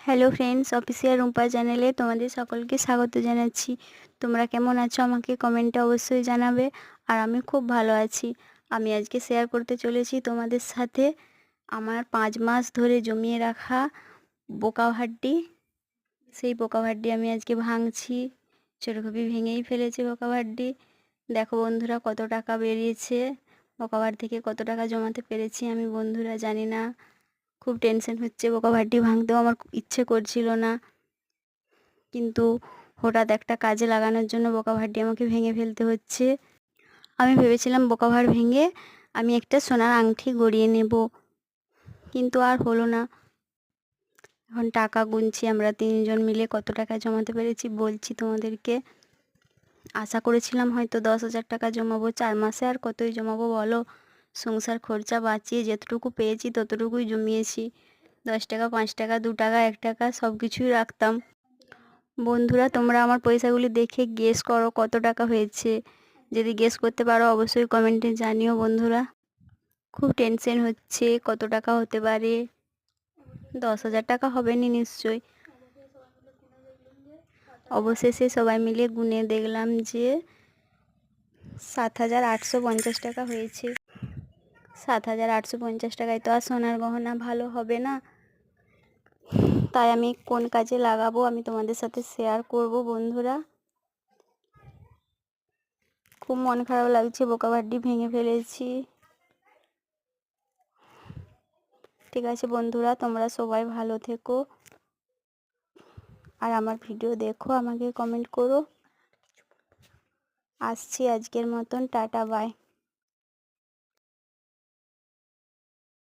Hello friends, official Rumpa চ্যানেলে তোমাদের সকলকে স্বাগত জানাচ্ছি। তোমরা কেমন আছো আমাকে কমেন্টে অবশ্যই জানাবে। আর আমি খুব ভালো আছি। আমি আজকে শেয়ার করতে চলেছি তোমাদের সাথে আমার 5 মাস ধরে জমিয়ে রাখা বোকাভাড্ডি। সেই বোকাভাড্ডি আমি আজকে ভাঙছি। ছোটোকপি ভেঙেই ফেলেছে বোকাভাড্ডি। দেখো বন্ধুরা, কত টাকা বেরিয়েছে। বোকাভাড থেকে কত টাকা জমাতে পেরেছি আমি বন্ধুরা জানি না। খুব টেনশন হচ্ছে, বোকাভাড্ডি ভাঙতেও আমার ইচ্ছে করছিল না, কিন্তু হঠাৎ একটা কাজে লাগানোর জন্য বোকাভাড্ডি আমাকে ভেঙে ফেলতে হচ্ছে। আমি ভেবেছিলাম বোকাভাড় ভেঙে আমি একটা সোনার আংটি গড়িয়ে নেব, কিন্তু আর হলো না। এখন টাকা গুনছি, আমরা 3জন মিলে কত টাকা জমাতে পেরেছি বলছি তোমাদেরকে। আশা করেছিলাম হয়তো 10,000 টাকা জমাবো 4 মাসে, আর কতই জমাবো বলো। সংসার খরচা বাঁচিয়ে যেতটুকু পেয়েছি ততটুকুই জমিয়েছি। 10 টাকা, 5 টাকা, 2 টাকা, 1 টাকা সব কিছুই রাখতাম। বন্ধুরা, তোমরা আমার পয়সাগুলি দেখে গেস করো কত টাকা হয়েছে। যদি গেস করতে পারো অবশ্যই কমেন্টে জানিও বন্ধুরা। খুব টেনশন হচ্ছে, কত টাকা হতে পারে। 10,000 টাকা হবে নি নিশ্চয়ই। অবশেষে সবাই মিলে গুনে দেখলাম যে 7,850 টাকা হয়েছে। 7,850 টাকায় তো আর সোনার গহনা ভালো হবে না। তাই আমি কোন কাজে লাগাবো আমি তোমাদের সাথে শেয়ার করব বন্ধুরা। খুব মন খারাপ লাগছে, বোকাভাড্ডি ভেঙে ফেলেছি। ঠিক আছে বন্ধুরা, তোমরা সবাই ভালো থেকো আর আমার ভিডিও দেখো, আমাকে কমেন্ট করো। আসছি আজকের মতন, টাটা বাই।